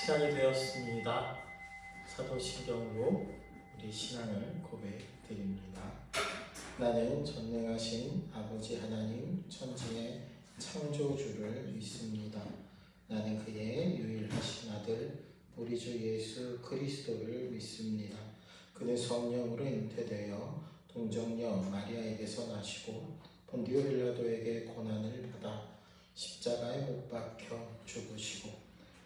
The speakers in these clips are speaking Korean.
시간이 되었습니다. 사도신경으로 우리 신앙을 고백드립니다. 나는 전능하신 아버지 하나님 천지의 창조주를 믿습니다. 나는 그의 유일하신 아들 우리 주 예수 그리스도를 믿습니다. 그는 성령으로 잉태되어 동정녀 마리아에게서 나시고 본디오 빌라도에게 고난을 받아 십자가에 못 박혀 죽으시고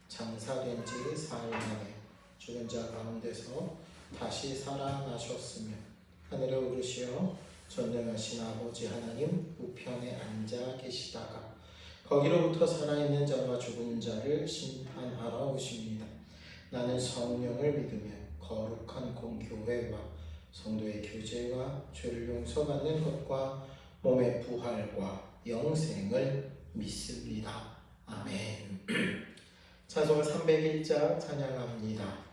장사된 지 4일 만에 죽은 자 가운데서 다시 살아나셨으며 하늘에 오르시어 전능하신 아버지 하나님 우편에 앉아 계시다가 거기로부터 살아있는 자와 죽은 자를 심판하러 오십니다. 나는 성령을 믿으며 거룩한 공교회와 성도의 교제와 죄를 용서받는 것과 몸의 부활과 영생을 믿습니다. 아멘. 찬송 301자 찬양합니다.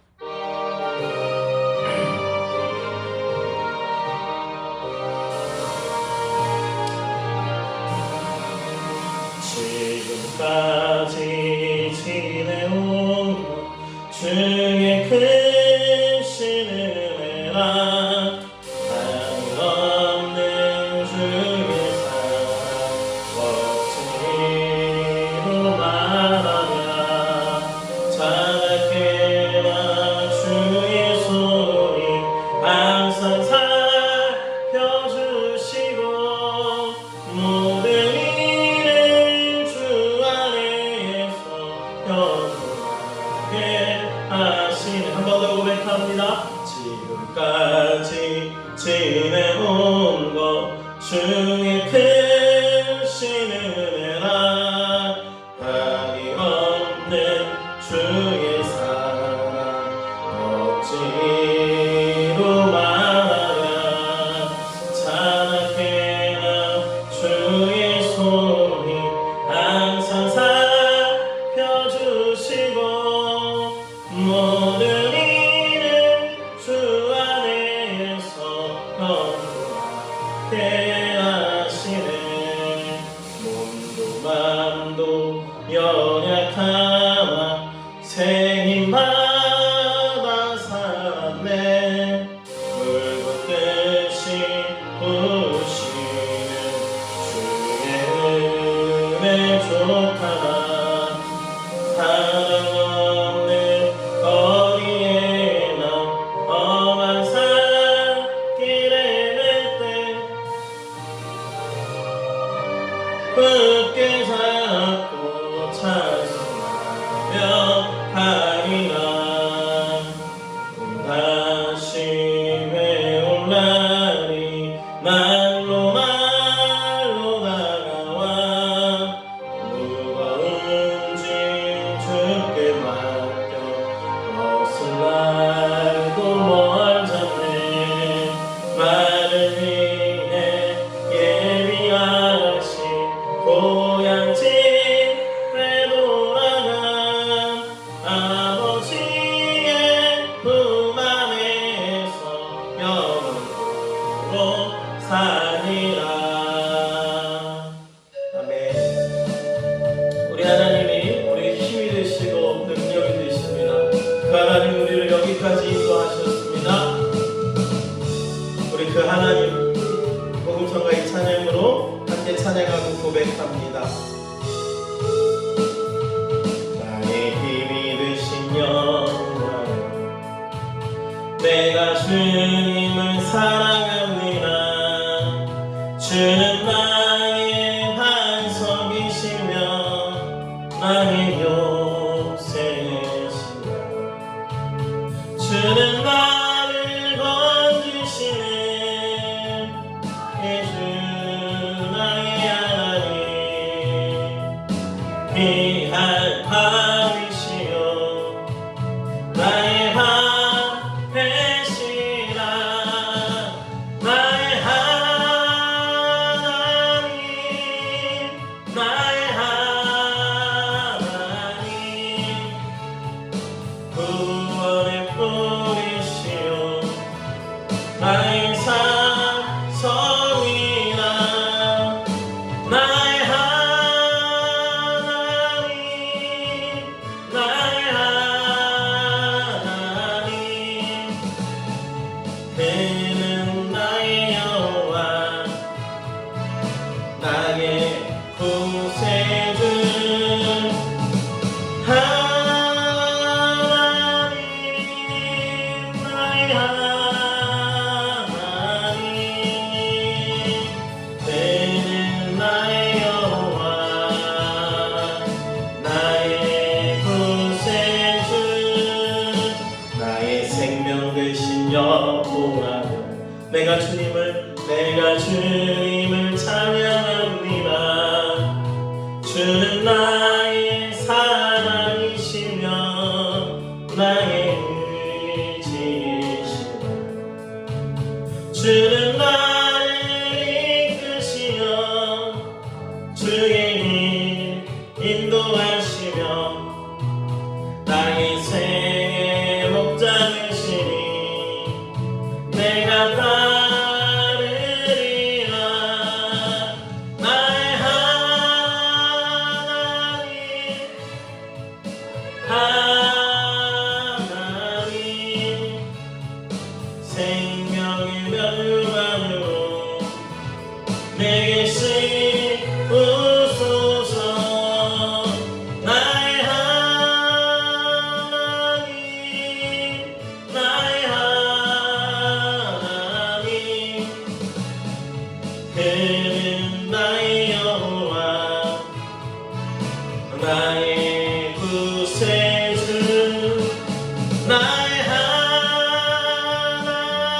지금까지 지내온 것 중에 크신 은혜라 한없는 주의 사랑 억지로 말하랴 자나깨나 주의 손이 항상 살펴주시고 모든 일을 주 안에서 평안하게 하시네. 한 번 더 고백합니다. 지금까지 지내온 것 중에 크신 은혜라 한이 없는 주의 사랑 억지로 말하랴 자나깨나 주의 손이 항상 살펴주시고 모든 일을 주 안에서 평안하게 하시네. 몸도 맘도 연약하나 생임마다 살았네. 물붓듯이 부으시는 주의 은혜 좋다나 사랑없는 거리에 나 험한 산길에 낼 때 굳게 잡고 찬송하며 가리라. 다시 배운 날이 말로 다가와 무거운 짐 주께 맡겨 벗을 날도 멀잖네. 나를 위해 예비하신 고향 집에 돌아간 아버지의 품 안에서 영원토록 살리라. 아멘. 우리 하나님이 우리의 힘이 되시고 능력이 되십니다. 그 하나님 우리를 여기까지 인도하셨습니다. 우리 그 하나님 복음성가 이 찬양으로 함께 찬양하고 고백합니다. 나의 힘이 되신 영광 내가 주님을 사랑합니다. 주는 나의 반석이시며 나의 요새시며 주는 나를 건지시네. 예수 나의 하나님 귀한 밤이시여 나의 밤 되시라. 나의 하나님 나의 하나님 구원의 뿌리시여 나의 산성이 내가 주님을 찬양합니다. 주는 나의 사랑이시며 나의 의지이시며 주는 나를 이끄시며 주의 길 인도하시며 나의 생의 목자이시니 내가 따르리라. 나의 하나님 생명의 면류관으로 내게 씌우소서. 나의 하나님 나의 하나님 그는 나의 여호와 나의 구세주 나의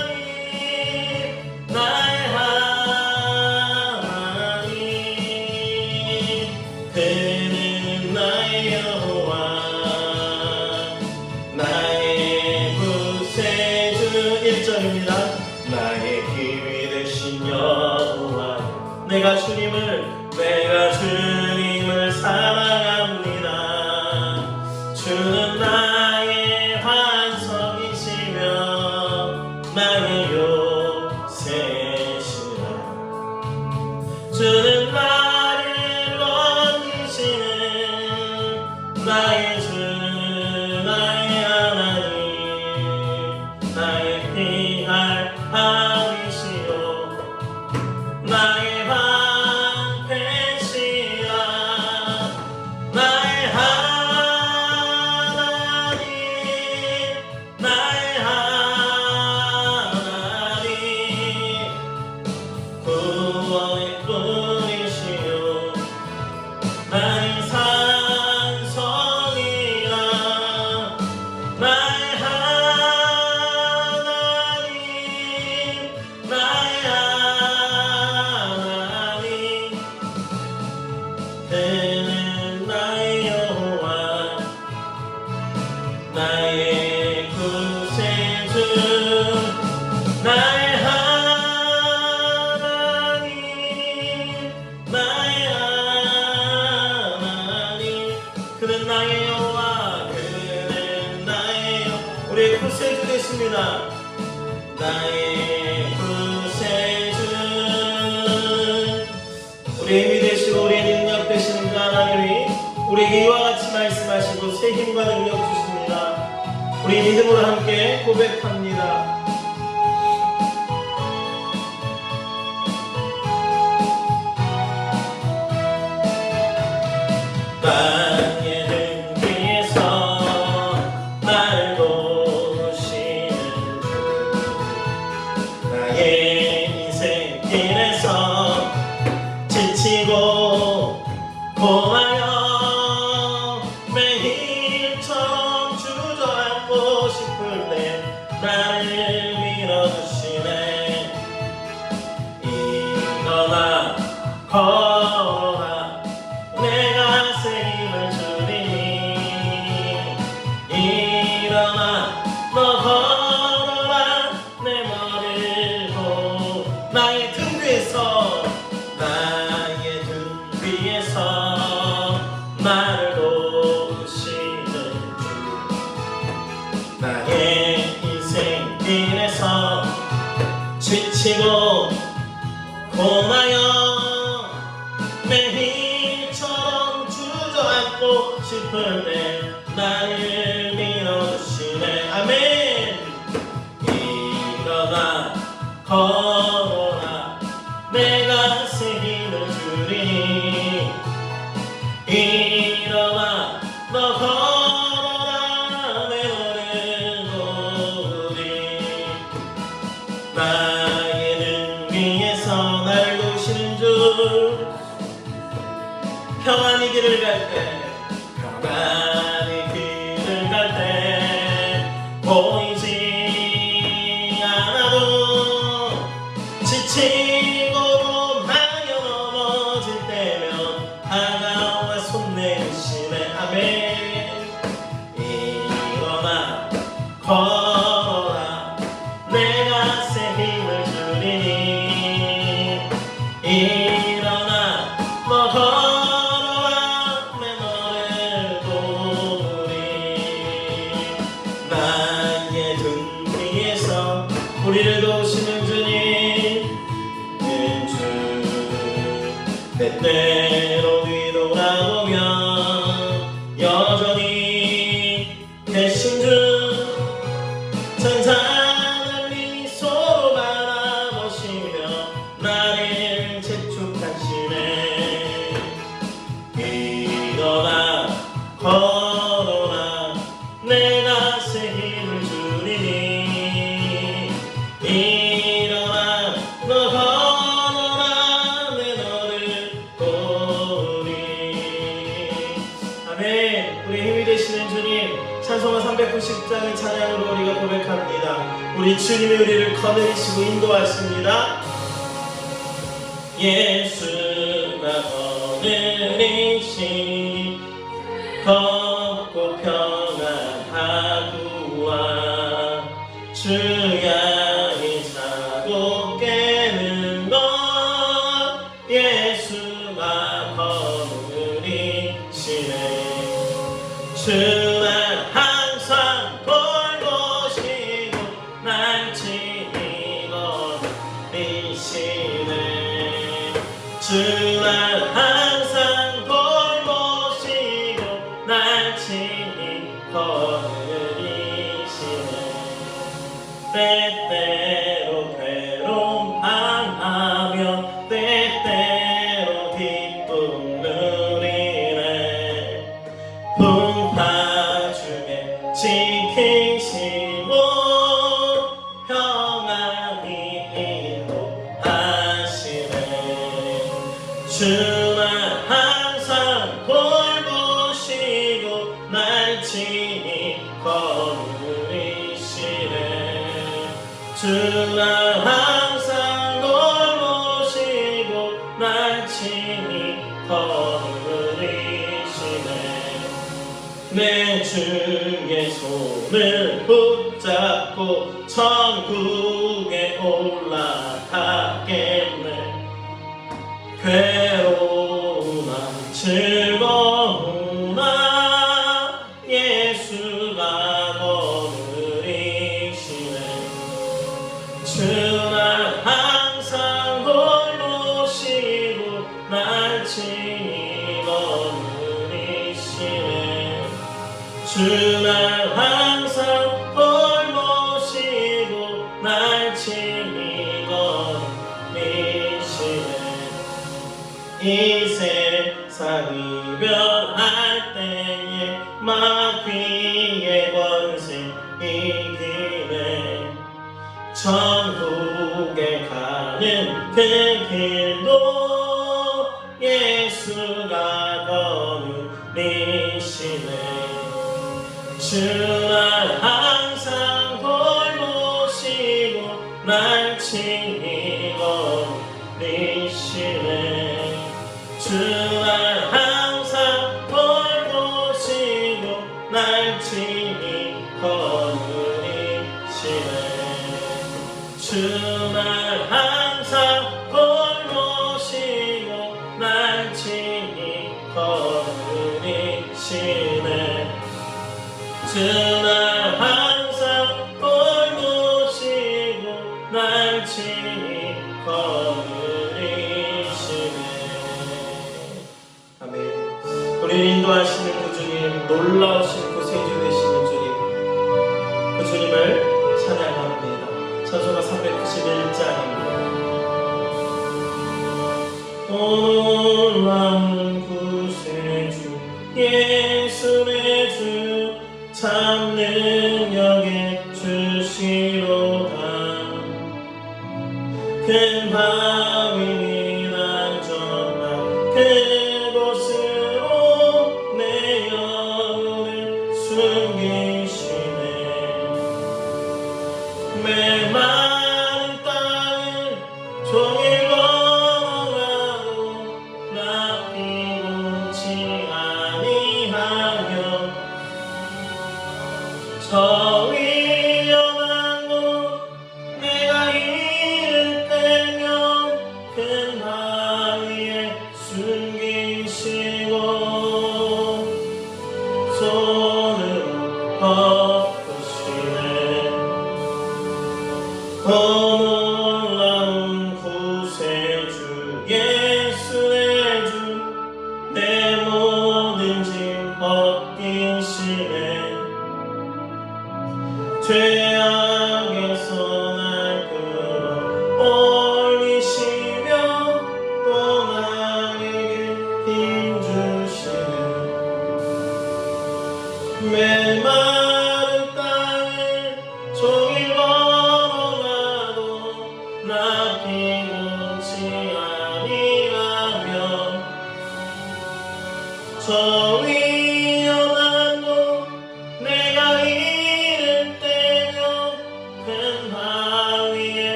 하나님 나의 하나님 그는 나의 여호와 나의 구세주. 1절입니다. 나의 힘이 되신 여호와 내가 주님을 사랑합니다. 주는 나의 반석이시며 나의 요새시라. 주는 나를 건지시는 나의 주 나의 하나님 나의 피할 아니시요 나의 방패시라. 나의 하나님 나의 하나님 구원의 뿌리시요 나의 산성이라. 나의 하나님 나의 하나님 그는 나의 여호와 나의 구세주 나의 하나님 나의 하나님 그는 나의 여호와 그는 나의 우리의 구세주 되십니다. 나의 구세주 우리의 힘이 되시고 우리의 능력 되시는 그 하나님이 우리에게 이와 같이 말씀하시고 새 힘과 능력 주십니다. 우리 믿음으로 함께 고백합니다. 나의 등 위에서 나를 도우시는 주 나의 인생길에서 지치고 고마워 매일처럼 주저앉고 싶을 때 나를 밀어주시네. 일어나 걸어라 내가 새 힘을 주리니 일어나 너 걸어라 내 머리를 고 나의 등 위에서 나를 도우시는 주 나의 인생길에서 지치고 고마워 매일처럼 주저앉고 싶을 때 나를 밀어주시네. 아멘. 일어나 걸어라 내가 새 힘을 주리니 일어나 너 걸어라 내 노래를 부르리. 나의 등 위에서 나를 도우시는 주 평안히 길을 갈 때 보이지 않아도 지친 뛰고 나여 넘어질 때면 다가와 손 내미시네. 아멘. 일어나 걸어라 내가 새 힘을 주리니. 일어나 너 걸어라 내 너를 도우리. 나의 등 뒤에서 우리를 도우시는 주님 주 때때로 뒤돌아보면 여전히 계신 주. 찬찬한 미소로 바라보시며 나를 재촉하시네. 일어나 걸어라 내가 새 힘을 주리니. 일어나 너 걸어라 내 너를 도우리. 아멘. 우리 힘이 되시는 주님 찬송가 390장의 찬양으로 우리가 고백합니다. 우리 주님이 우리를 거느리시고 인도하십니다. 예수가 거느리시 걷고 평안하구와 주야 이 자고 깨는 것 예수가 거느리시네. 주날 항상 돌보시고 날 친히 거느리시네. 주날 항상 돌보시고 날 친히 거느리시네. 때때로 괴로움 당하며 때때로 기쁨 누리네. 풍파중에 지키시고 평안히 인도하시네. 주만 항상 돌보시고 날 친히 거느리시네. 주만 항상 돌보시고 날 친히 거느리시네. 내 주의 손을 붙잡고 천국에 올라가겠네. 괴로우나 즐거우나 예수가 거느리시네. 주날 항상 돌보시고 날 친히 거느리시네. 주날 항상 돌보시고 날 친히 거느리시네. 이 세상 이별할 때에 마귀의 권세 이기네. 천국에 가는 그 길도 예수가 거느리시네. 주날 항상 돌보시고 날 친히 거느리시네. 주날 항상 돌보시고 날 친히 거느리시네. 주날 항상 돌보시고 날 친히 거느리시네. 주날 항상 돌보시고 날 친히 거느리시네. 아멘. 우리를 인도하시는 그 주님, 놀라우신 구세주 되시는 주님, 그 주님을 찬양합니다. 찬송가 391장입니다. 놀라운 구세주 예수 내 주 참 능력의 주시로다. 큰 바위란 전망 그곳으로 내 영혼을 숨기시네. 메마른 땅을 종일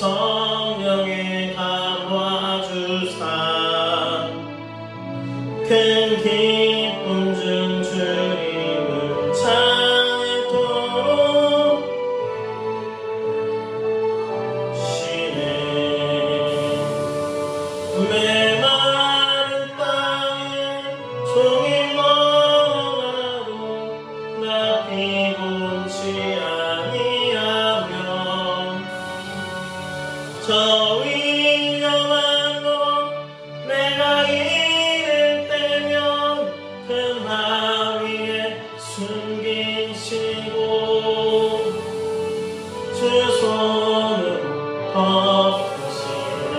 성령의 감화 주사 큰 기쁨 중 주님을 찬양토록 시네 메마른 땅에 종일 멀어가도 나 피곤치 아니하며 저 위험한 곳 내가 이를 때면 큰 바위에 숨기시고 주 손으로 덮으시네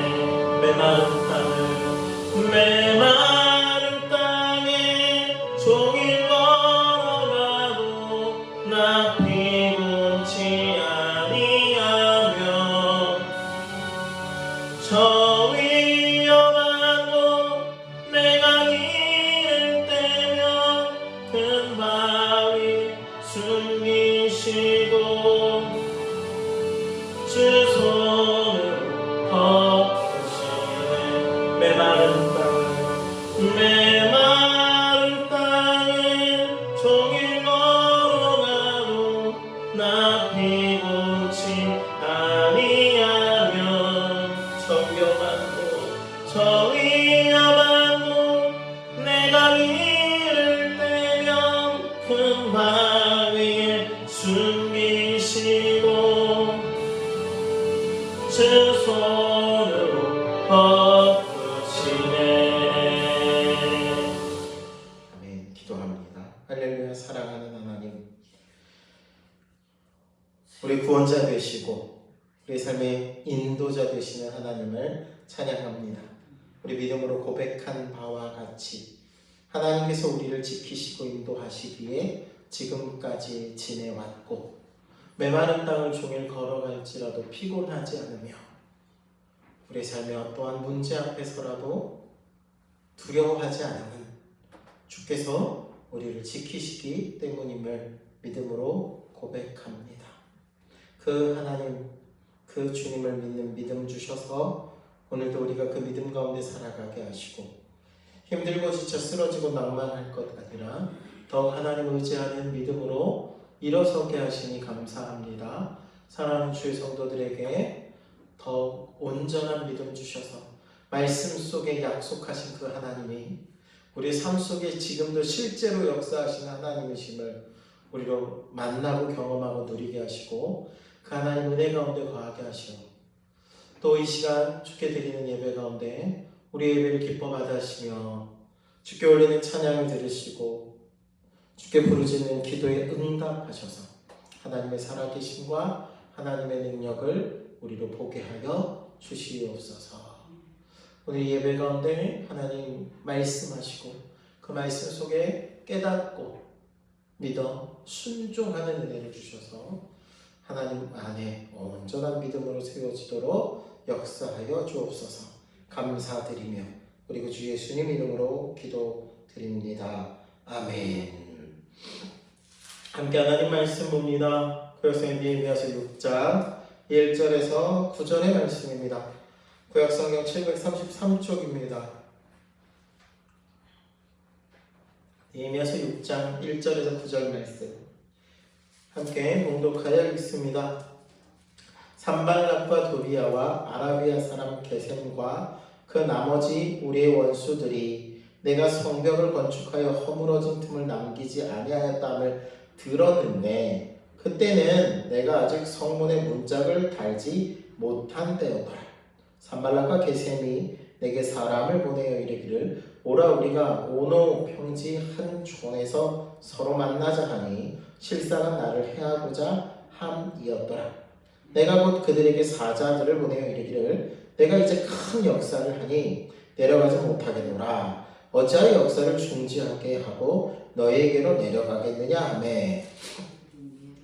메마른 땅에 종일 걸어가도 나 피곤치 아니하며 저 위험한 곳 내가 이를 때면 큰 바위 숨기시고 주 손으로 덮으시네 메마른 땅에 종일 걸어가도 나 피곤치 아니하며 저 위험한 곳 내가 이를 때면 큰 바위에 숨기시고 주 손으로 덮으시네. 아멘. 기도합니다. 할렐루야. 사랑하는 하나님, 우리 구원자 되시고 우리 삶의 인도자 되시는 하나님을 찬양합니다. 우리 믿음으로 고백한 바와 같이 하나님께서 우리를 지키시고 인도하시기에 지금까지 지내왔고 메마른 땅을 종일 걸어갈지라도 피곤하지 않으며 우리 삶의 어떠한 문제 앞에서라도 두려워하지 않는 주께서 우리를 지키시기 때문임을 믿음으로 고백합니다. 그 하나님, 그 주님을 믿는 믿음 주셔서 오늘도 우리가 그 믿음 가운데 살아가게 하시고 힘들고 지쳐 쓰러지고 낭만할 것 아니라 더욱 하나님 의지하는 믿음으로 일어서게 하시니 감사합니다. 사랑하는 주의 성도들에게 더욱 온전한 믿음 주셔서 말씀 속에 약속하신 그 하나님이 우리 삶 속에 지금도 실제로 역사하시는 하나님이심을 우리로 만나고 경험하고 누리게 하시고 그 하나님 은혜 가운데 거하게 하시오. 또 이 시간 주께 드리는 예배 가운데 우리 예배를 기뻐 받으시며 주께 올리는 찬양을 들으시고 주께 부르짖는 기도에 응답하셔서 하나님의 살아계심과 하나님의 능력을 우리로 보게 하여 주시옵소서. 오늘 예배 가운데 하나님 말씀하시고 그 말씀 속에 깨닫고 믿어 순종하는 은혜를 주셔서 하나님 안에 온전한 믿음으로 세워지도록 역사하여 주옵소서. 감사드리며 그리고 주 예수님 이름으로 기도드립니다. 아멘. 함께 하나님 말씀 봅니다. 구약성경 느헤미야서 6장 1절에서 9절의 말씀입니다. 구약성경 733쪽입니다. 느헤미야서 6장 1절에서 9절 말씀 함께 봉독하여 읽습니다. 산발락과 도비아와 아라비아 사람 게셈과 그 나머지 우리의 원수들이 내가 성벽을 건축하여 허물어진 틈을 남기지 아니하였다함을 들었는데 그때는 내가 아직 성문의 문짝을 달지 못한 때였더라. 산발락과 게셈이 내게 사람을 보내어 이르기를 오라 우리가 오노 평지 한 촌에서 서로 만나자 하니 실상은 나를 해하고자 함이었더라. 내가 곧 그들에게 사자들을 보내어 이르기를 내가 이제 큰 역사를 하니 내려가지 못하겠노라. 어찌하여 역사를 중지하게 하고 너희에게로 내려가겠느냐 하매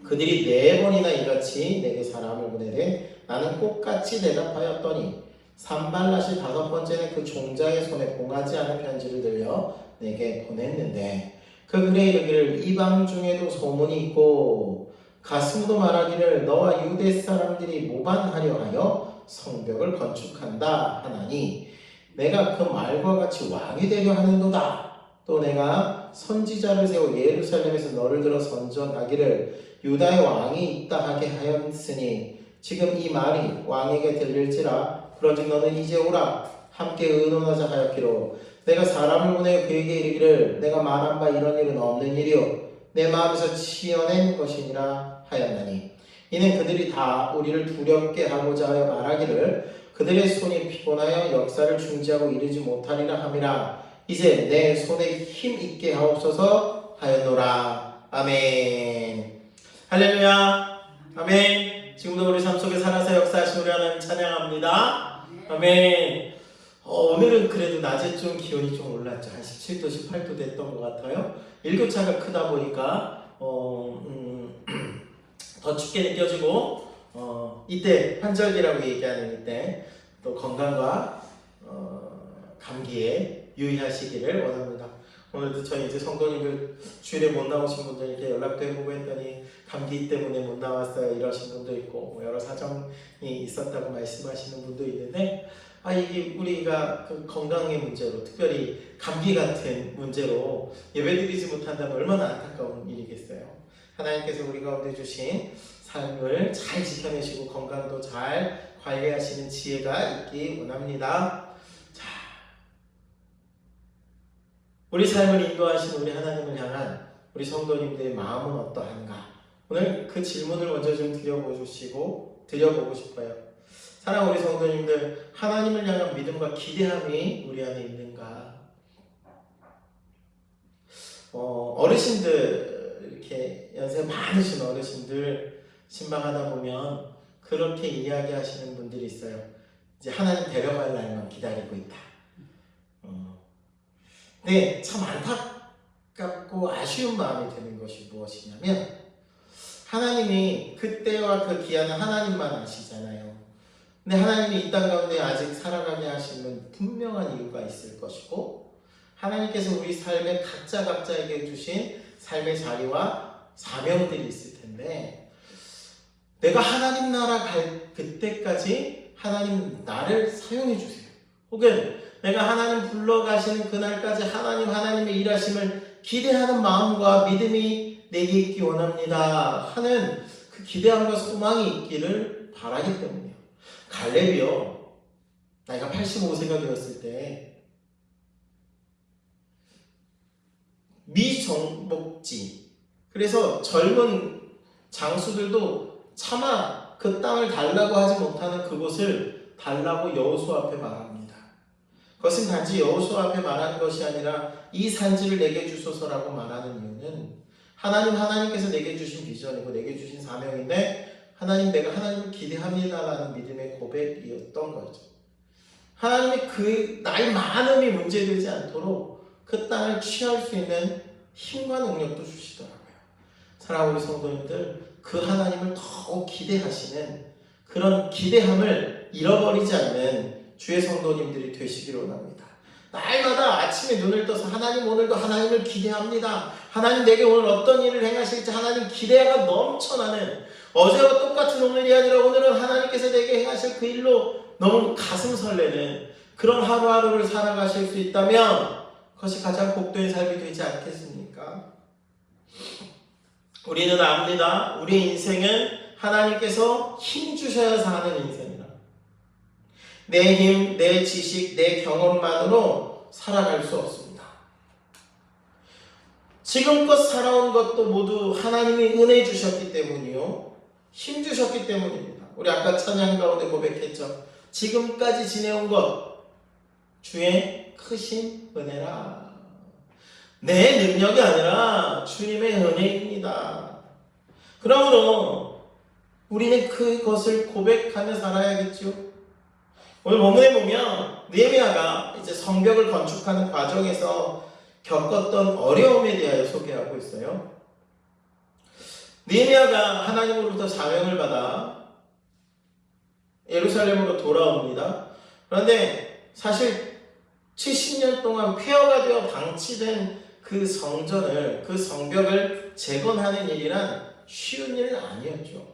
그들이 4번이나 이같이 내게 사람을 보내되 나는 똑같이 대답하였더니 산발랏이 5번째는 그 종자의 손에 봉하지 않은 편지를 들려 내게 보냈는데 그 글에 이르기를 이방 중에도 소문이 있고 가슴으로 말하기를 너와 유대 사람들이 모반하려 하여 성벽을 건축한다 하나니 내가 그 말과 같이 왕이 되려 하는도다. 또 내가 선지자를 세워 예루살렘에서 너를 들어 선전하기를 유다의 왕이 있다 하게 하였으니 지금 이 말이 왕에게 들릴지라. 그런즉 너는 이제 오라 함께 의논하자 하였기로 내가 사람을 보내 그에게 이르기를 내가 말한 바 이런 일은 없는 일이요 내 마음에서 지어낸 것이니라 하였나니 이는 그들이 다 우리를 두렵게 하고자 하여 말하기를 그들의 손이 피곤하여 역사를 중지하고 이르지 못하리라 함이라. 이제 내 손에 힘 있게 하옵소서 하였노라. 아멘. 할렐루야. 아멘. 지금도 우리 삶 속에 살아서 역사하신 우리 하나님 찬양합니다. 아멘. 오늘은 그래도 낮에 좀 기온이 좀 올랐죠. 한 17도, 18도 됐던 것 같아요. 일교차가 크다 보니까 더 춥게 느껴지고 이때 환절기라고 얘기하는 이때 또 건강과 감기에 유의하시기를 원합니다. 오늘도 저희 이제 성도님들 주일에 못 나오신 분들 이렇게 연락도 해보고 했더니 감기 때문에 못 나왔어요 이러신 분도 있고 여러 사정이 있었다고 말씀하시는 분도 있는데 이게 우리가 그 건강의 문제로 특별히 감기 같은 문제로 예배드리지 못한다면 얼마나 안타까운 일이겠어요. 하나님께서 우리 가운데 주신 삶을 잘 지켜내시고 건강도 잘 관리하시는 지혜가 있기 원합니다. 자, 우리 삶을 인도하신 우리 하나님을 향한 우리 성도님들의 마음은 어떠한가? 오늘 그 질문을 먼저 좀 드려보고 싶어요. 사랑하는 우리 성도님들, 하나님을 향한 믿음과 기대함이 우리 안에 있는가? 어르신들, 이렇게 연세 많으신 어르신들 신방하다 보면 그렇게 이야기하시는 분들이 있어요. 이제 하나님 데려갈 날만 기다리고 있다. 근데 참 안타깝고 아쉬운 마음이 드는 것이 무엇이냐면 하나님이 그때와 그 기한은 하나님만 아시잖아요. 근데 하나님이 이 땅 가운데 아직 살아가게 하시는 분명한 이유가 있을 것이고 하나님께서 우리 삶에 각자에게 주신 삶의 자리와 사명들이 있을 텐데 내가 하나님 나라 갈 그때까지 하나님 나를 사용해 주세요. 혹은 내가 하나님 불러가시는 그날까지 하나님의 일하심을 기대하는 마음과 믿음이 내게 있기 원합니다 하는 그 기대함과 소망이 있기를 바라기 때문이에요. 갈렙이요, 나이가 85세가 되었을 때 미정복지, 그래서 젊은 장수들도 차마 그 땅을 달라고 하지 못하는 그곳을 달라고 여호수아 앞에 말합니다. 그것은 단지 여호수아 앞에 말하는 것이 아니라 이 산지를 내게 주소서라고 말하는 이유는 하나님께서 내게 주신 비전이고 내게 주신 사명인데 하나님, 내가 하나님을 기대합니다라는 믿음의 고백이었던 거죠. 하나님이 그 나이 많음이 문제되지 않도록 그 땅을 취할 수 있는 힘과 능력도 주시더라고요. 사랑하는 우리 성도님들, 그 하나님을 더욱 기대하시는 그런 기대함을 잃어버리지 않는 주의 성도님들이 되시기를 원합니다. 날마다 아침에 눈을 떠서 하나님, 오늘도 하나님을 기대합니다. 하나님, 내게 오늘 어떤 일을 행하실지 하나님 기대가 넘쳐나는, 어제와 똑같은 오늘이 아니라 오늘은 하나님께서 내게 행하실 그 일로 너무 가슴 설레는 그런 하루하루를 살아가실 수 있다면 그것이 가장 복된 삶이 되지 않겠습니까? 우리는 압니다. 우리 인생은 하나님께서 힘 주셔야 사는 인생이라. 내 힘, 내 지식, 내 경험만으로 살아갈 수 없습니다. 지금껏 살아온 것도 모두 하나님이 은혜 주셨기 때문이요, 힘 주셨기 때문입니다. 우리 아까 찬양 가운데 고백했죠. 지금까지 지내온 것 주의 크신 은혜라. 내 능력이 아니라 주님의 은혜입니다. 그러므로 우리는 그것을 고백하며 살아야겠죠. 오늘 본문에 보면 느헤미야가 이제 성벽을 건축하는 과정에서 겪었던 어려움에 대하여 소개하고 있어요. 느헤미야가 하나님으로부터 사명을 받아 예루살렘으로 돌아옵니다. 그런데 사실 70년 동안 폐허가 되어 방치된 그 성전을, 그 성벽을 재건하는 일이란 쉬운 일은 아니었죠.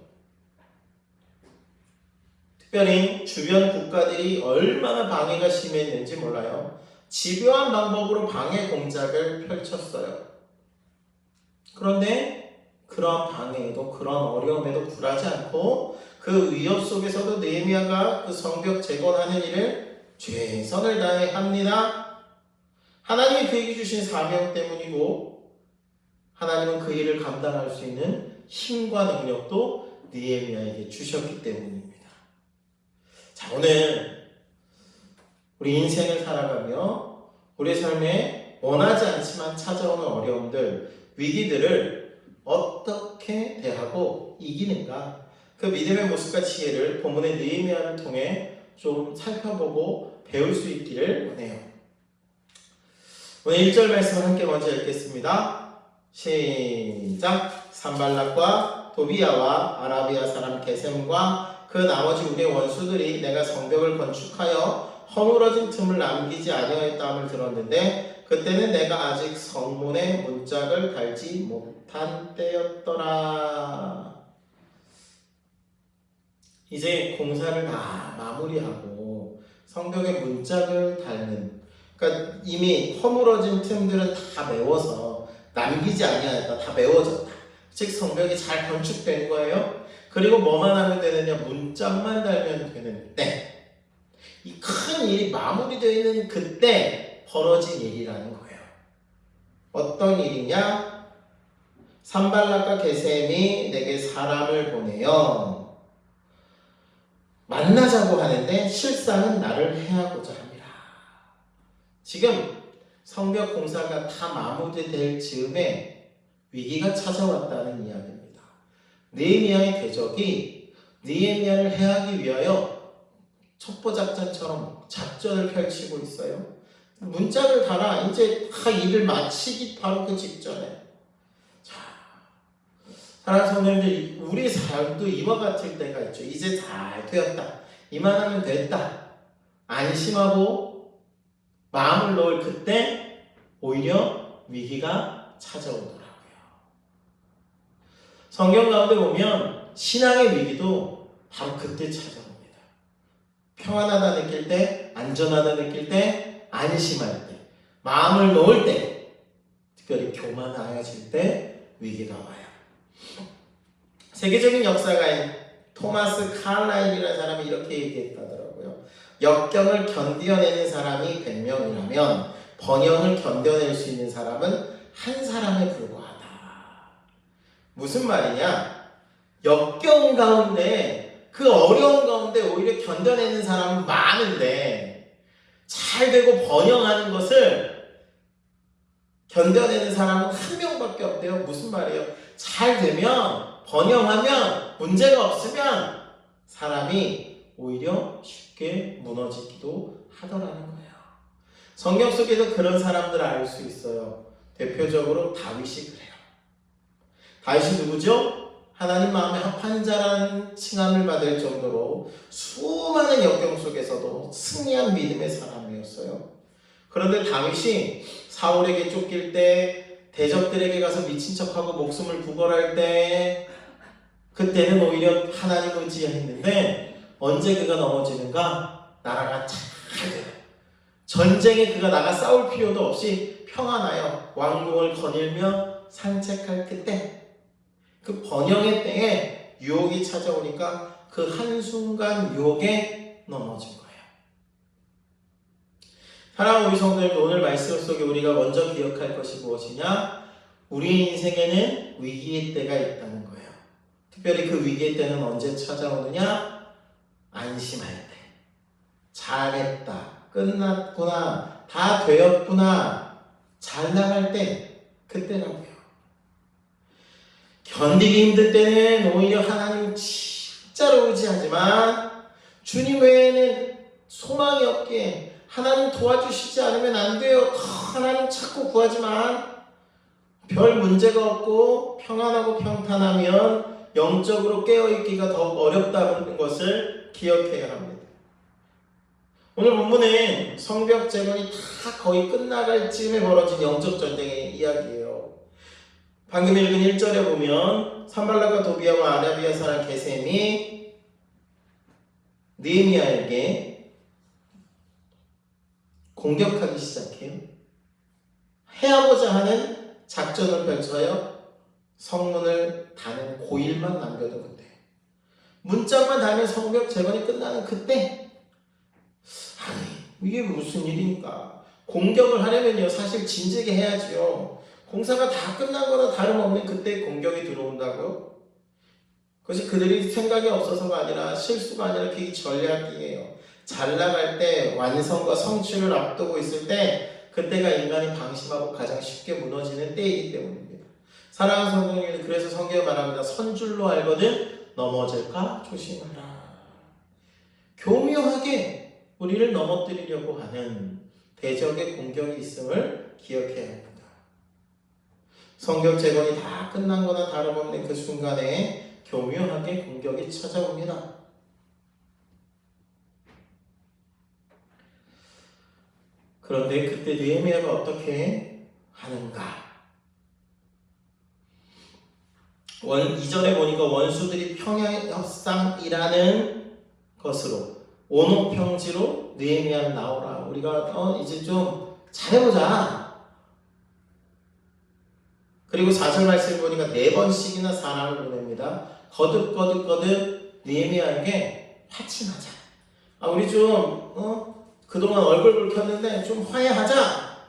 특별히 주변 국가들이 얼마나 방해가 심했는지 몰라요. 집요한 방법으로 방해 공작을 펼쳤어요. 그런데 그런 방해에도 그런 어려움에도 굴하지 않고 그 위협 속에서도 느헤미야가 그 성벽 재건하는 일을 최선을 다해 합니다. 하나님이 그에게 주신 사명 때문이고 하나님은 그 일을 감당할 수 있는 힘과 능력도 느헤미야에게 주셨기 때문입니다. 자, 오늘 우리 인생을 살아가며 우리 삶에 원하지 않지만 찾아오는 어려움들, 위기들을 어떻게 대하고 이기는가, 그 믿음의 모습과 지혜를 본문의 느헤미야를 통해 좀 살펴보고 배울 수 있기를 원해요. 오늘 1절 말씀을 함께 먼저 읽겠습니다. 시작. 산발락과 도비야와 아라비아 사람 게셈과 그 나머지 우리의 원수들이 내가 성벽을 건축하여 허물어진 틈을 남기지 아니하였다함을 들었는데 그때는 내가 아직 성문에 문짝을 달지 못한 때였더라. 이제 공사를 다 마무리하고 성벽에 문짝을 달는, 그러니까 이미 허물어진 틈들은 다 메워서 남기지 아니하였다. 다 메워졌다. 즉 성벽이 잘 건축된 거예요. 그리고 뭐만 하면 되느냐? 문짝만 달면 되는데 이 큰 일이 마무리되어 있는 그때 벌어진 일이라는 거예요. 어떤 일이냐? 산발락과 게셈이 내게 사람을 보내요. 만나자고 하는데 실상은 나를 해하고자 합니다. 지금 성벽 공사가 다 마무리될 즈음에 위기가 찾아왔다는 이야기입니다. 느헤미야의 대적이 느헤미야를 해하기 위하여 첩보작전처럼 작전을 펼치고 있어요. 문짝을 달아. 이제 다 일을 마치기 바로 그 직전에. 자, 사랑하는 성도님들, 우리 삶도 이와 같을 때가 있죠. 이제 잘 되었다. 이만하면 됐다. 안심하고 마음을 놓을 그때 오히려 위기가 찾아오더라고요. 성경 가운데 보면 신앙의 위기도 바로 그때 찾아옵니다. 평안하다 느낄 때, 안전하다 느낄 때, 안심할 때, 마음을 놓을 때, 특별히 교만하여질 때 위기가 와요. 세계적인 역사가인 토마스 칼라일이라는 사람이 이렇게 얘기했다더라고요. 역경을 견뎌내는 사람이 100명이라면 번영을 견뎌낼 수 있는 사람은 한 사람에 불과하다. 무슨 말이냐? 역경 가운데, 그 어려운 가운데 오히려 견뎌내는 사람은 많은데 잘 되고 번영하는 것을 견뎌내는 사람은 한 명밖에 없대요. 무슨 말이에요? 잘 되면, 번영하면, 문제가 없으면 사람이 오히려 쉽게 무너지기도 하더라는 거예요. 성경 속에서 그런 사람들을 알 수 있어요. 대표적으로 다윗이 그래요. 다윗이 누구죠? 하나님 마음에 합한 자라는 칭함을 받을 정도로 수많은 역경 속에서도 승리한 믿음의 사람이었어요. 그런데 다윗이 사울에게 쫓길 때, 대적들에게 가서 미친 척하고 목숨을 구걸할 때, 그때는 오히려 하나님 의지했는데 언제 그가 넘어지는가? 나라가 잘 돼요. 전쟁에 그가 나가 싸울 필요도 없이 평안하여 왕궁을 거닐며 산책할 그때, 그 번영의 때에 유혹이 찾아오니까 그 한순간 유혹에 넘어진 거예요. 사랑하는 우리 성도님들, 오늘 말씀 속에 우리가 먼저 기억할 것이 무엇이냐? 우리 인생에는 위기의 때가 있다는 거예요. 특별히 그 위기의 때는 언제 찾아오느냐? 안심할 때. 잘했다. 끝났구나. 다 되었구나. 잘 나갈 때. 그때라고요. 견디기 힘들 때는 오히려 하나님 진짜로 의지하지만 주님 외에는 소망이 없기에 하나님 도와주시지 않으면 안 돼요. 하나님 찾고 구하지만 별 문제가 없고 평안하고 평탄하면 영적으로 깨어있기가 더욱 어렵다는 것을 기억해야 합니다. 오늘 본문은 성벽 재건이 다 거의 끝나갈 즈음에 벌어진 영적 전쟁의 이야기예요. 방금 읽은 1절에 보면 산발락과 도비야와 아라비아 사람 게셈이 느헤미야에게 공격하기 시작해요. 해하고자 하는 작전을 펼쳐요. 성문을 다는 고일만 남겨둔 그때, 문짝만 달면 성벽 재건이 끝나는 그때, 아니 이게 무슨 일입니까? 공격을 하려면요 사실 진지하게 해야지요. 공사가 다 끝난 거나 다름없는 그때 공격이 들어온다고요? 그것이 그들이 생각이 없어서가 아니라 실수가 아니라 그게 전략이에요. 잘 나갈 때, 완성과 성취를 앞두고 있을 때, 그때가 인간이 방심하고 가장 쉽게 무너지는 때이기 때문입니다. 사랑하는 성도님들, 그래서 성경에 말합니다. 선줄로 알거든 넘어질까 조심하라. 교묘하게 우리를 넘어뜨리려고 하는 대적의 공격이 있음을 기억해야 합니다. 성벽 재건이 다 끝난 거나 다름없는 그 순간에 교묘하게 공격이 찾아옵니다. 그런데 그때 느헤미야가 어떻게 하는가? 2절에 보니까 원수들이 평야협상이라는 것으로 온옥평지로 느헤미야는 나오라. 우리가 이제 좀 잘해보자. 그리고 4절 말씀을 보니까 4번씩이나 사람을 보냅니다. 거듭 느헤미야에게 화친하자. 우리 좀 그동안 얼굴 붉혔는데 좀 화해하자.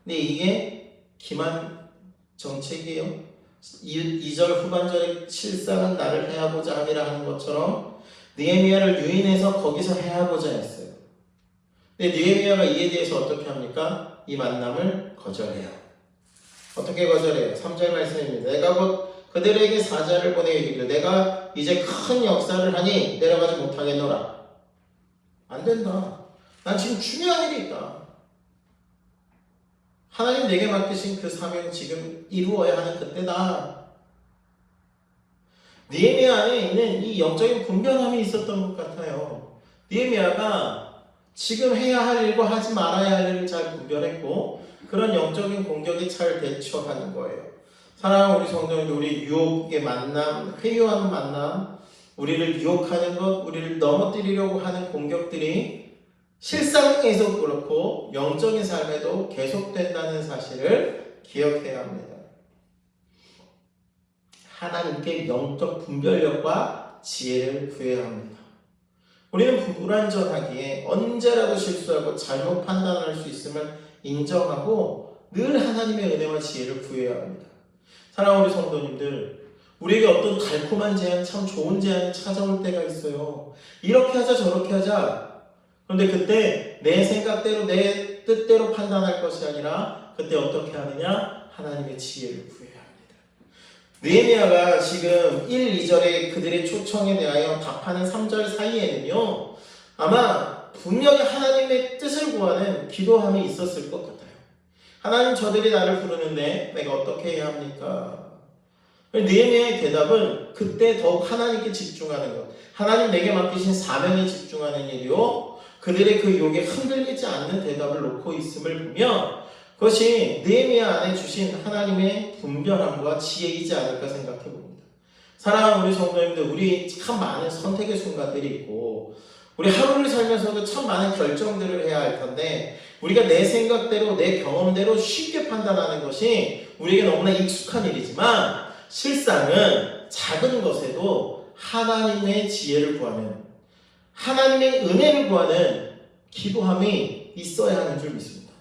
근데 이게 기만 정책이에요. 2절 후반절에 실상은 나를 해하고자 함이라 하는 것처럼 느헤미야를 유인해서 거기서 해하고자 했어요. 근데 느헤미야가 이에 대해서 어떻게 합니까? 이 만남을 거절해요. 어떻게 거절해요? 3절 말씀입니다. 내가 곧 그들에게 사자를 보내 이르기를 내가 이제 큰 역사를 하니 내려가지 못하겠노라. 안 된다. 난 지금 중요한 일이 있다. 하나님 내게 맡기신 그 사명 지금 이루어야 하는 그때다. 느헤미야 안에 있는 이 영적인 분별함이 있었던 것 같아요. 느헤미야가 지금 해야 할 일과 하지 말아야 할 일을 잘 분별했고 그런 영적인 공격에 잘 대처하는 거예요. 사랑하는 우리 성도님들, 우리 유혹의 만남, 회유하는 만남, 우리를 유혹하는 것, 우리를 넘어뜨리려고 하는 공격들이 실상에서 그렇고 영적인 삶에도 계속된다는 사실을 기억해야 합니다. 하나님께 영적 분별력과 지혜를 구해야 합니다. 우리는 불완전하기에 언제라도 실수하고 잘못 판단할 수 있음을 인정하고 늘 하나님의 은혜와 지혜를 구해야 합니다. 사랑하는 우리 성도님들, 우리에게 어떤 달콤한 제안, 참 좋은 제안이 찾아올 때가 있어요. 이렇게 하자 저렇게 하자. 그런데 그때 내 생각대로 내 뜻대로 판단할 것이 아니라 그때 어떻게 하느냐? 하나님의 지혜를 구해야 합니다. 느헤미야가 지금 1, 2절에 그들의 초청에 대하여 답하는 3절 사이에는요, 아마 분명히 하나님의 뜻을 구하는 기도함이 있었을 것 같아요. 하나님, 저들이 나를 부르는데 내가 어떻게 해야 합니까? 느헤미야의 대답은 그때 더욱 하나님께 집중하는 것, 하나님 내게 맡기신 사명에 집중하는 일이요, 그들의 그 욕에 흔들리지 않는 대답을 놓고 있음을 보면 그것이 느헤미야 안에 주신 하나님의 분별함과 지혜이지 않을까 생각해 봅니다. 사랑하는 우리 성도님들, 우리 참 많은 선택의 순간들이 있고 우리 하루를 살면서도 참 많은 결정들을 해야 할 텐데 우리가 내 생각대로 내 경험대로 쉽게 판단하는 것이 우리에게 너무나 익숙한 일이지만 실상은 작은 것에도 하나님의 지혜를 구하는, 하나님의 은혜를 구하는 기도함이 있어야 하는 줄 믿습니다.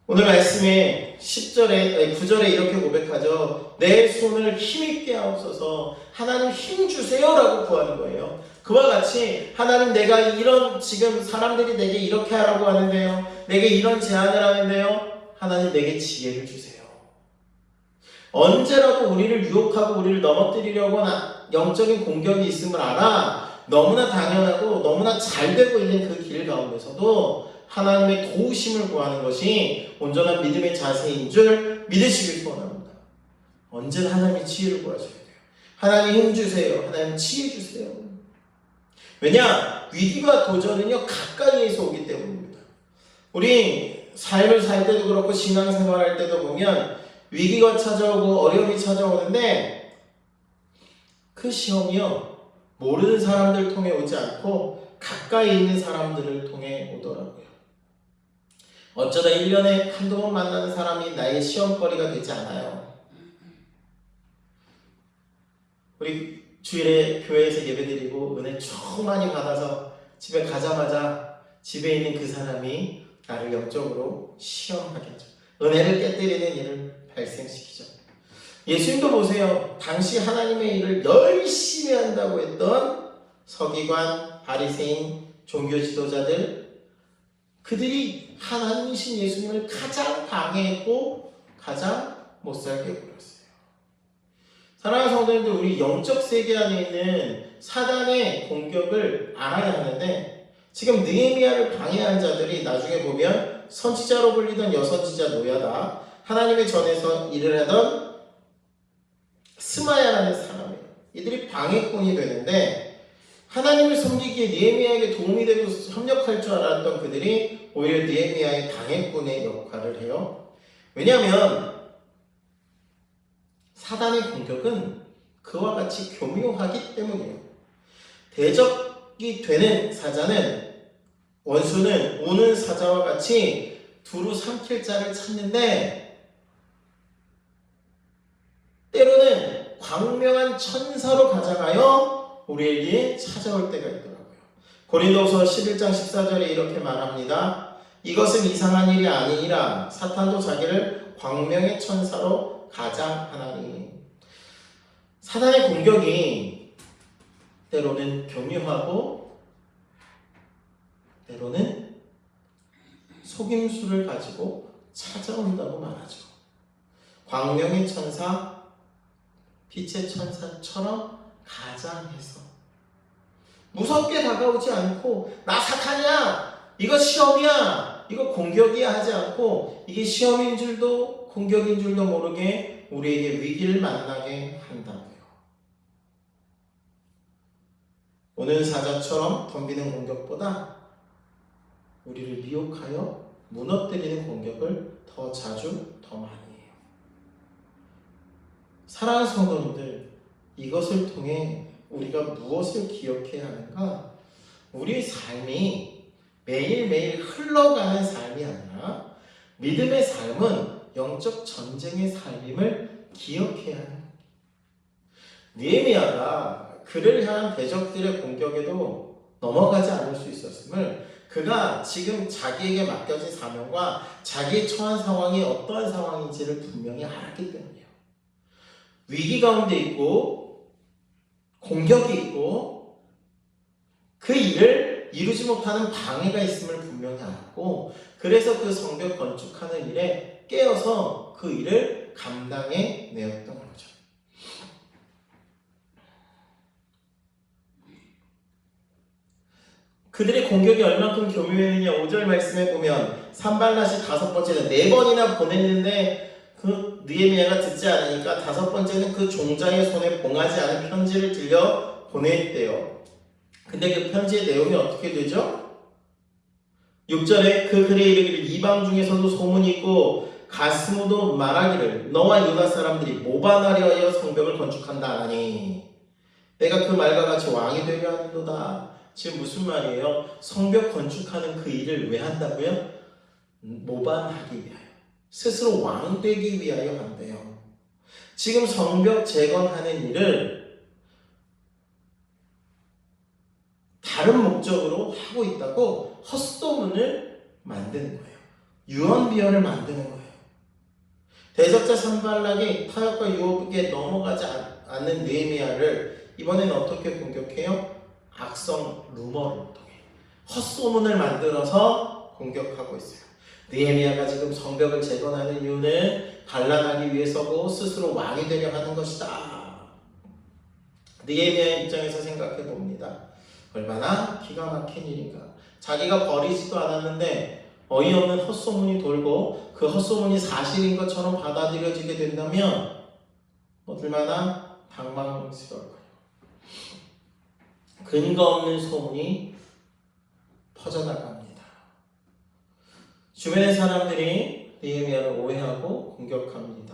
오늘 말씀에 9절에 이렇게 고백하죠. 내 손을 힘있게 하옵소서. 하나님 힘 주세요 라고 구하는 거예요. 그와 같이 하나님, 내가 이런, 지금 사람들이 내게 이렇게 하라고 하는데요, 내게 이런 제안을 하는데요, 하나님 내게 지혜를 주세요. 언제라도 우리를 유혹하고 우리를 넘어뜨리려고 하는 영적인 공격이 있음을 알아 너무나 당연하고 너무나 잘 되고 있는 그 길 가운데서도 하나님의 도우심을 구하는 것이 온전한 믿음의 자세인 줄 믿으시길 소원합니다. 언제나 하나님의 지혜를 구하셔야 돼요. 하나님 힘 주세요. 하나님 지혜 주세요. 왜냐? 위기와 도전은요 가까이에서 오기 때문입니다. 우리 삶을 살 때도 그렇고 신앙생활할 때도 보면 위기가 찾아오고 어려움이 찾아오는데 그 시험이요 모르는 사람들 통해 오지 않고 가까이 있는 사람들을 통해 오더라고요. 어쩌다 1년에 한두 번 만나는 사람이 나의 시험거리가 되지 않아요. 우리 주일에 교회에서 예배드리고 은혜 쭉 많이 받아서 집에 가자마자 집에 있는 그 사람이 나를 영적으로 시험하겠죠. 은혜를 깨뜨리는 일을 발생시키죠. 예수님도 보세요. 당시 하나님의 일을 열심히 한다고 했던 서기관, 바리새인, 종교 지도자들, 그들이 하나님이신 예수님을 가장 방해했고 가장 못살게 굴었어요. 사랑하는 성도님들, 우리 영적 세계 안에 있는 사단의 공격을 알아야 하는데, 지금 느헤미야를 방해한 자들이 나중에 보면 선지자로 불리던 여선지자 노야다, 하나님의 전에서 일을 하던 스마야라는 사람이에요. 이들이 방해꾼이 되는데, 하나님을 섬기기에 느헤미야에게 도움이 되고 협력할 줄 알았던 그들이 오히려 느헤미야의 방해꾼의 역할을 해요. 왜냐하면 사단의 공격은 그와 같이 교묘하기 때문이에요. 대적이 되는 사자는, 원수는 우는 사자와 같이 두루 삼킬 자를 찾는데, 때로는 광명한 천사로 가장하여 우리에게 찾아올 때가 있더라고요. 고린도서 11장 14절에 이렇게 말합니다. 이것은 이상한 일이 아니니라 사탄도 자기를 광명의 천사로 가장하나니. 사단의 공격이 때로는 교묘하고 때로는 속임수를 가지고 찾아온다고 말하죠. 광명의 천사, 빛의 천사처럼 가장해서 무섭게 다가오지 않고, 나 사탄이야, 이거 시험이야, 이거 공격이야 하지 않고, 이게 시험인 줄도 공격인 줄도 모르게 우리에게 위기를 만나게 한다고요. 오는 사자처럼 덤비는 공격보다 우리를 미혹하여 무너뜨리는 공격을 더 자주 더 많이 해요. 사랑하는 성도님들, 이것을 통해 우리가 무엇을 기억해야 하는가? 우리의 삶이 매일매일 흘러가는 삶이 아니라 믿음의 삶은 영적 전쟁의 삶임을 기억해야 합니다. 느헤미야가 그를 향한 대적들의 공격에도 넘어가지 않을 수 있었음을, 그가 지금 자기에게 맡겨진 사명과 자기의 처한 상황이 어떠한 상황인지를 분명히 알았기 때문이에요. 위기 가운데 있고 공격이 있고 그 일을 이루지 못하는 방해가 있음을 분명히 알았고, 그래서 그 성벽 건축하는 일에 깨어서 그 일을 감당해 내었던 거죠. 그들의 공격이 얼만큼 교묘했느냐, 5절 말씀에 보면 산발랏이 5번째는 4번이나 보냈는데 그 느헤미야가 듣지 않으니까 5번째는 그 종자의 손에 봉하지 않은 편지를 들려 보냈대요. 근데 그 편지의 내용이 어떻게 되죠? 6절에 그 글에 이르기를 이방 중에서도 소문이 있고 가스무도 말하기를 너와 유다 사람들이 모반하려 하여 성벽을 건축한다 하니 내가 그 말과 같이 왕이 되려 하는도다. 지금 무슨 말이에요? 성벽 건축하는 그 일을 왜 한다고요? 모반하기 위하여, 스스로 왕 되기 위하여 한대요. 지금 성벽 재건하는 일을 다른 목적으로 하고 있다고 헛소문을 만드는 거예요. 유언비어를 만드는 거예요. 대적자 산발락이 타협과 유혹에 넘어가지 않는 느헤미야를 이번에는 어떻게 공격해요? 악성 루머를 통해 헛소문을 만들어서 공격하고 있어요. 느헤미야가 지금 성벽을 재건하는 이유는 반란하기 위해서고 스스로 왕이 되려 하는 것이다. 느헤미야의 입장에서 생각해 봅니다. 얼마나 기가 막힌 일인가. 자기가 버리지도 않았는데 어이없는 헛소문이 돌고 그 헛소문이 사실인 것처럼 받아들여지게 된다면 얼마나 당황스러울까요? 근거 없는 소문이 퍼져나갑니다. 주변의 사람들이 느헤미야를 오해하고 공격합니다.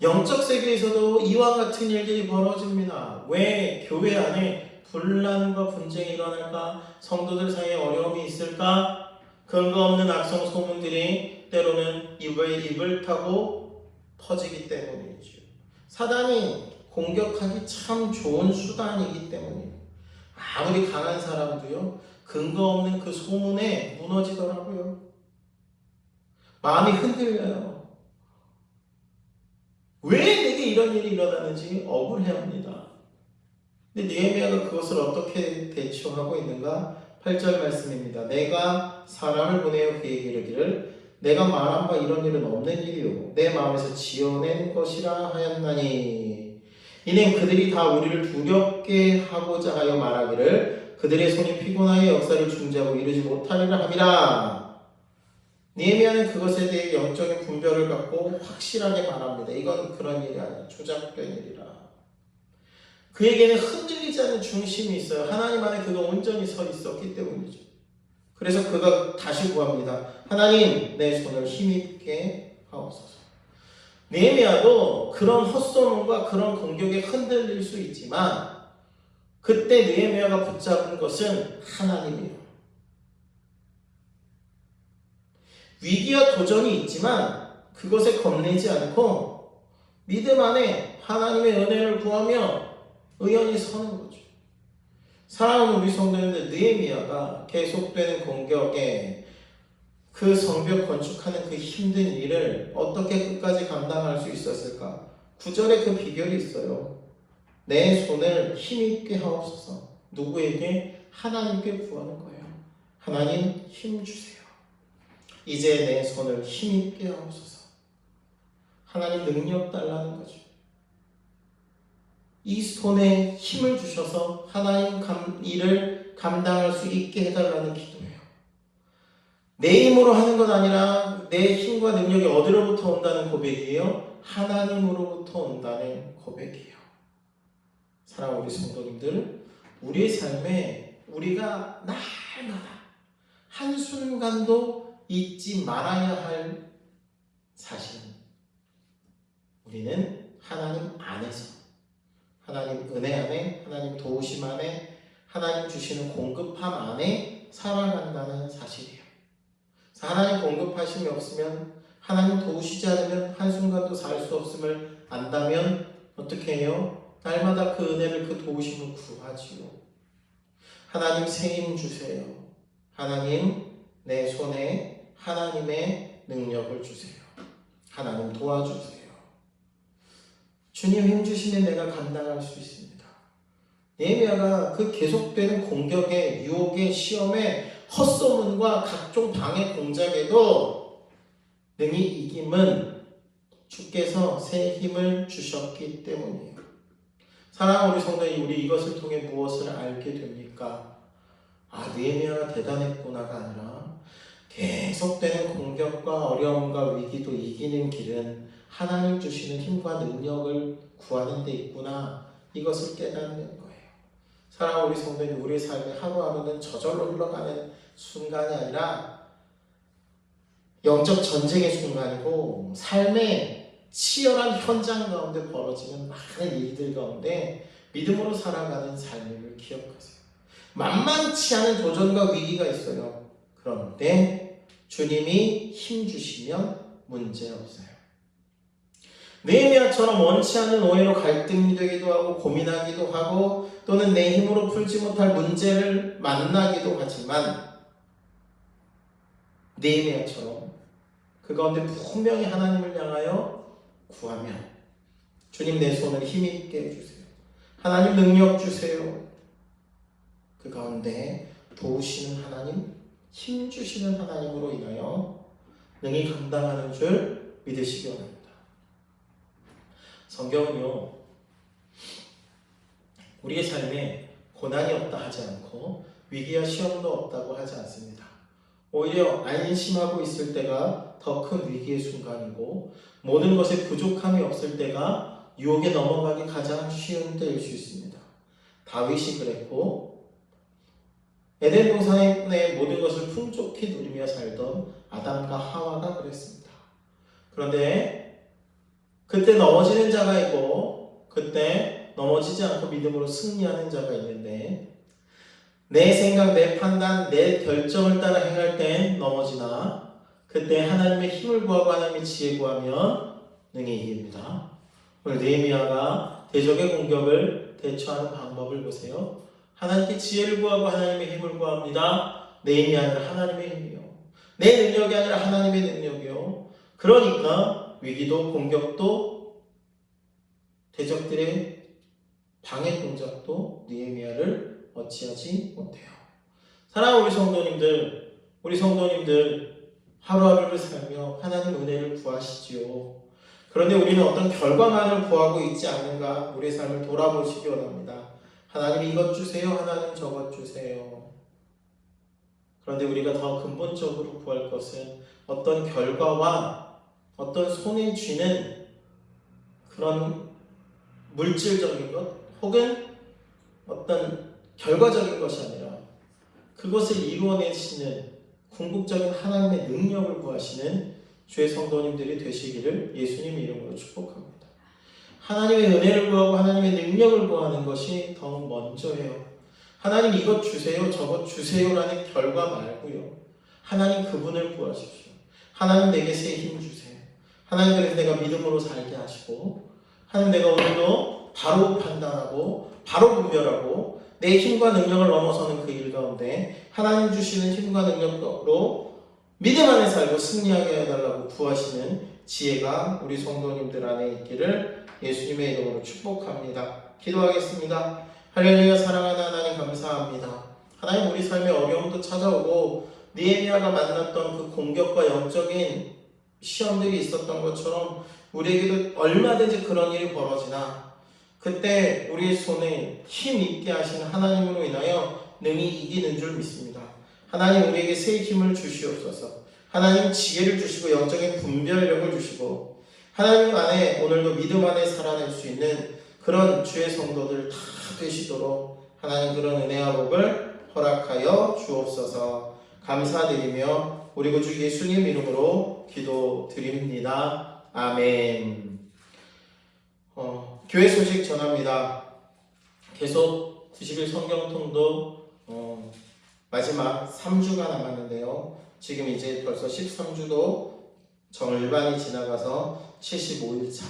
영적 세계에서도 이와 같은 일들이 벌어집니다. 왜 교회 안에 분란과 분쟁이 일어날까? 성도들 사이에 어려움이 있을까? 근거 없는 악성 소문들이 때로는 입을 타고 퍼지기 때문이죠. 사단이 공격하기 참 좋은 수단이기 때문이에요. 아무리 강한 사람도요, 근거 없는 그 소문에 무너지더라고요. 마음이 흔들려요. 왜 내게 이런 일이 일어나는지 억울해합니다. 근데 느헤미야가 그것을 어떻게 대처하고 있는가? 8절 말씀입니다. 내가 사람을 보내어 그에게 이르기를 내가 말한 바 이런 일은 없는 일이요 내 마음에서 지어낸 것이라 하였나니 이는 그들이 다 우리를 두렵게 하고자 하여 말하기를 그들의 손이 피곤하여 역사를 중지하고 이루지 못하리라 함이라. 느헤미야는 그것에 대해 영적인 분별을 갖고 확실하게 말합니다. 이건 그런 일이 아니야. 조작된 일이라. 그에게는 흔들리지 않는 중심이 있어요. 하나님 안에 그가 온전히 서 있었기 때문이죠. 그래서 그가 다시 구합니다. 하나님, 내 손을 힘있게 하옵소서. 느헤미야도 그런 헛소문과 그런 공격에 흔들릴 수 있지만 그때 느헤미야가 붙잡은 것은 하나님이에요. 위기와 도전이 있지만 그것에 겁내지 않고 믿음 안에 하나님의 은혜를 구하며 의연히 서는 거죠. 사랑하는 우리 성도님들, 느헤미야가 계속되는 공격에 그 성벽 건축하는 그 힘든 일을 어떻게 끝까지 감당할 수 있었을까? 9절에 그 비결이 있어요. 내 손을 힘있게 하옵소서. 누구에게? 하나님께 구하는 거예요. 하나님 힘 주세요. 이제 내 손을 힘있게 하옵소서. 하나님 능력 달라는 거죠. 이 손에 힘을 주셔서 하나님 일을 감당할 수 있게 해달라는 기도예요. 내 힘으로 하는 것 아니라 내 힘과 능력이 어디로부터 온다는 고백이에요? 하나님으로부터 온다는 고백이에요. 사랑하는 우리 성도님들, 우리의 삶에 우리가 날마다 한순간도 잊지 말아야 할 사실은 우리는 하나님 안에서, 하나님 은혜 안에, 하나님 도우심 안에, 하나님 주시는 공급함 안에 살아간다는 사실이에요. 하나님 공급하심이 없으면, 하나님 도우시지 않으면 한순간도 살 수 없음을 안다면 어떻게 해요? 날마다 그 은혜를, 그 도우심을 구하지요. 하나님 새 힘 주세요. 하나님 내 손에 하나님의 능력을 주세요. 하나님 도와주세요. 주님 힘 주시면 내가 감당할 수 있습니다. 느헤미야가 그 계속되는 공격에, 유혹에, 시험에, 헛소문과 각종 방해 공작에도 능히 이김은 주께서 새 힘을 주셨기 때문이에요. 사랑하는 우리 성도님, 우리 이것을 통해 무엇을 알게 됩니까? 느헤미야가 대단했구나가 아니라 계속되는 공격과 어려움과 위기도 이기는 길은 하나님 주시는 힘과 능력을 구하는 데 있구나, 이것을 깨닫는 거예요. 사랑하는 우리 성도님, 우리의 삶의 하루하루는 저절로 흘러가는 순간이 아니라 영적 전쟁의 순간이고 삶의 치열한 현장 가운데 벌어지는 많은 일들 가운데 믿음으로 살아가는 삶을 기억하세요. 만만치 않은 도전과 위기가 있어요. 그런데 주님이 힘 주시면 문제없어요. 느헤미야처럼 원치 않는 오해로 갈등이 되기도 하고 고민하기도 하고 또는 내 힘으로 풀지 못할 문제를 만나기도 하지만 느헤미야처럼 그 가운데 분명히 하나님을 향하여 구하면 주님 내 손을 힘있게 해주세요. 하나님 능력 주세요. 그 가운데 도우시는 하나님, 힘 주시는 하나님으로 인하여 능히 감당하는 줄 믿으시기 원합니다. 성경은요, 우리의 삶에 고난이 없다 하지 않고 위기와 시험도 없다고 하지 않습니다. 오히려 안심하고 있을 때가 더 큰 위기의 순간이고 모든 것에 부족함이 없을 때가 유혹에 넘어가기 가장 쉬운 때일 수 있습니다. 다윗이 그랬고 에덴 동산의 모든 것을 풍족히 누리며 살던 아담과 하와가 그랬습니다. 그런데 그때 넘어지는 자가 있고 그때 넘어지지 않고 믿음으로 승리하는 자가 있는데 내 생각, 내 판단, 내 결정을 따라 행할 땐 넘어지나 그때 하나님의 힘을 구하고 하나님의 지혜 구하면 능히 이깁니다. 오늘 느헤미야가 대적의 공격을 대처하는 방법을 보세요. 하나님께 지혜를 구하고 하나님의 힘을 구합니다. 내 힘이 아니라 하나님의 힘이요. 내 능력이 아니라 하나님의 능력이요. 그러니까 위기도 공격도 대적들의 방해 공작도 느헤미야를 어찌하지 못해요. 사랑하는 우리 성도님들 하루하루를 살며 하나님 은혜를 구하시지요. 그런데 우리는 어떤 결과만을 구하고 있지 않는가 우리의 삶을 돌아보시기 원합니다. 하나님 이것 주세요. 하나님 저것 주세요. 그런데 우리가 더 근본적으로 구할 것은 어떤 결과와 어떤 손에 쥐는 그런 물질적인 것 혹은 어떤 결과적인 것이 아니라 그것을 이루어내시는 궁극적인 하나님의 능력을 구하시는 주의 성도님들이 되시기를 예수님 이름으로 축복합니다. 하나님의 은혜를 구하고 하나님의 능력을 구하는 것이 더 먼저예요. 하나님 이것 주세요, 저것 주세요라는 결과 말고요. 하나님 그분을 구하십시오. 하나님 내게 새 힘 주세요. 하나님 그래서 내가 믿음으로 살게 하시고 하나님 내가 오늘도 바로 판단하고 바로 분별하고 내 힘과 능력을 넘어서는 그 일 가운데 하나님 주시는 힘과 능력으로 믿음 안에 살고 승리하게 해달라고 구하시는 지혜가 우리 성도님들 안에 있기를 예수님의 이름으로 축복합니다. 기도하겠습니다. 할렐루야. 사랑하는 하나님 감사합니다. 하나님 우리 삶에 어려움도 찾아오고 느헤미야가 만났던 그 공격과 영적인 시험들이 있었던 것처럼 우리에게도 얼마든지 그런 일이 벌어지나 그때 우리의 손에 힘 있게 하시는 하나님으로 인하여 능히 이기는 줄 믿습니다. 하나님 우리에게 새 힘을 주시옵소서. 하나님 지혜를 주시고 영적인 분별력을 주시고 하나님 안에 오늘도 믿음 안에 살아낼 수 있는 그런 주의 성도들 다 되시도록 하나님 그런 은혜와 복을 허락하여 주옵소서. 감사드리며 우리 구주 예수님 이름으로 기도드립니다. 아멘. 교회 소식 전합니다. 계속 90일 성경통도 마지막 3주가 남았는데요. 지금 이제 벌써 13주도 정일반이 지나가서 75일차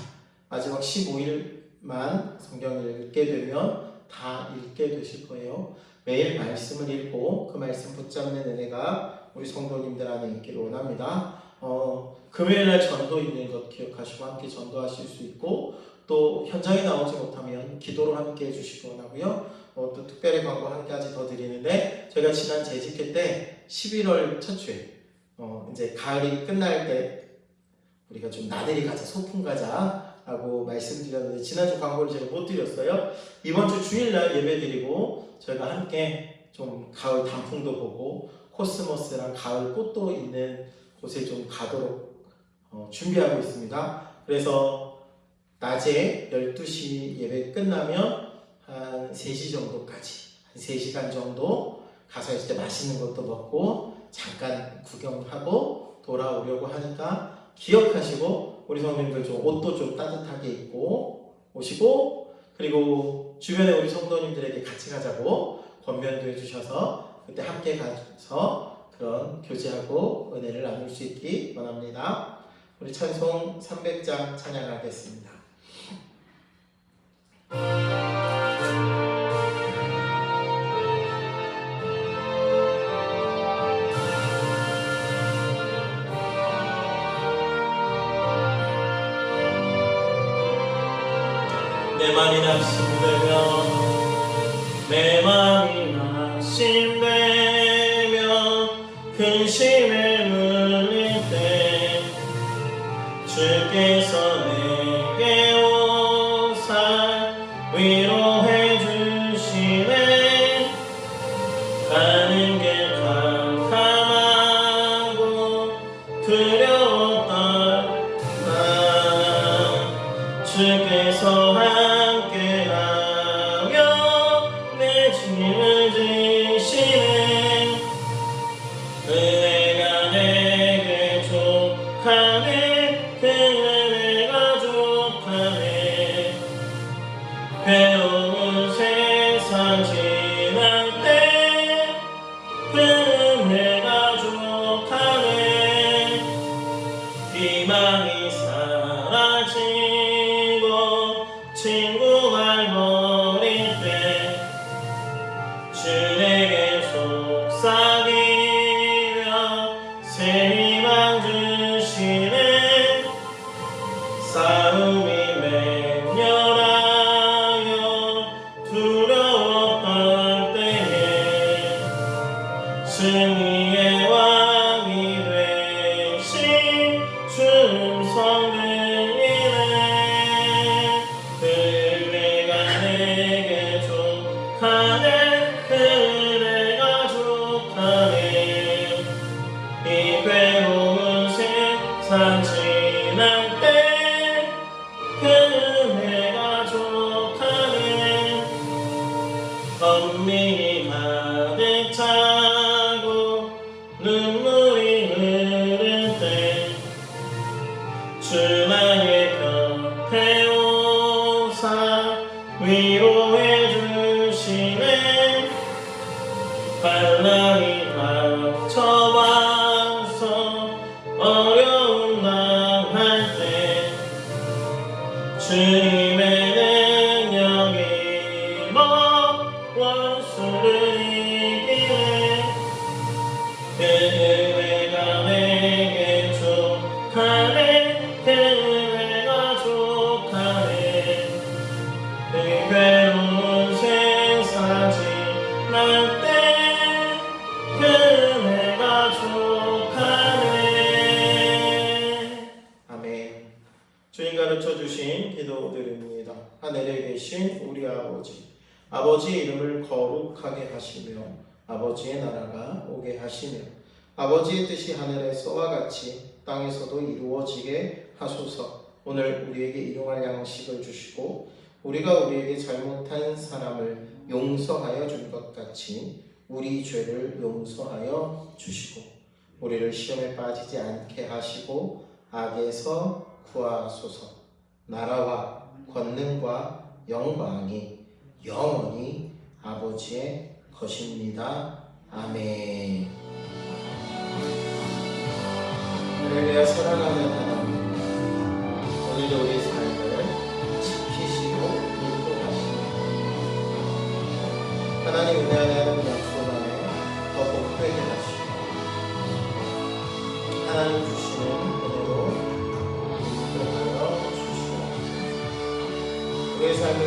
마지막 15일만 성경을 읽게 되면 다 읽게 되실 거예요. 매일 말씀을 읽고 그 말씀 붙잡는 은혜가 우리 성도님들 안에 있기를 원합니다. 금요일날 전도 있는 것 기억하시고 함께 전도하실 수 있고 또 현장에 나오지 못하면 기도로 함께 해주시기 원하고요. 또 특별히 광고 한 가지 더 드리는데 저희가 지난 재직회 때 11월 첫 주에 이제 가을이 끝날 때 우리가 좀 나들이 가자, 소풍 가자 라고 말씀드렸는데 지난주 광고를 제가 못 드렸어요. 이번 주 주일날 예배 드리고 저희가 함께 좀 가을 단풍도 보고 코스모스랑 가을 꽃도 있는 곳에 좀 가도록 준비하고 있습니다. 그래서 낮에 12시 예배 끝나면 한 3시 정도까지 한 3시간 정도 가서 이제 맛있는 것도 먹고 잠깐 구경하고 돌아오려고 하니까 기억하시고 우리 성도님들 좀 옷도 좀 따뜻하게 입고 오시고 그리고 주변에 우리 성도님들에게 같이 가자고 권면도 해주셔서 그때 함께 가서 그런 교제하고 은혜를 나눌 수 있기 원합니다. 우리 찬송 300장 찬양하겠습니다. 내 맘이 낙심되며 내 맘이 낙심되며 근심에 물릴 때 주께서 내게 오사 위로해 주시네. 가는 길 캄캄하고 두려웠던 나 주께서 함께하며 내 짐을 지시네. 은혜가 내게 족하네. 그 은혜가 족하네. 괴로운 세상 지날 때 은혜가 족하네. 희망이 사라지고 친구 말 버릴 때 주에게 속삭이며 새 희망 주시네. 싸움이 맹렬하여 두려웠던 때에 승리의 왕이 되신 주 음성 들리네. 은혜가 내게 족하네. 은혜가 족하네. 이 괴로운 세상 지날 때 은혜가 족하네. 엄밀히 가득 차고 눈물이 흐를 때 주만의 곁에 오사 위로해 주시네. 환난이 닥쳐와서 어려움 당할 때 주님의 능력이 뭐 원수를 이기네. 은혜가 내게 족하네. 은혜가 족하네. 이 괴로운 세상 지날 때 은혜가 족하네. 아멘. 주님 가르쳐 주신 기도드립니다. 하늘에 계신 우리 아버지, 아버지의 이름을 거룩하게 하시며 아버지의 나라가 오게 하시며 아버지의 뜻이 하늘에서와 같이 땅에서도 이루어지게 하소서. 오늘 우리에게 일용할 양식을 주시고 우리가 우리에게 잘못한 사람을 용서하여 준 것 같이 우리 죄를 용서하여 주시고 우리를 시험에 빠지지 않게 하시고 악에서 구하소서. 나라와 권능과 영광이 영원히 아버지의 것입니다. 아멘. 할렐루야. 사랑하는 하나님, 오늘도 우리 삶을 지키시고 인도하시고 하나님 은혜하는 약속 안에 더 복되게 하시고 하나님 주시는 은혜로 인도하여 주시고 우리의 삶을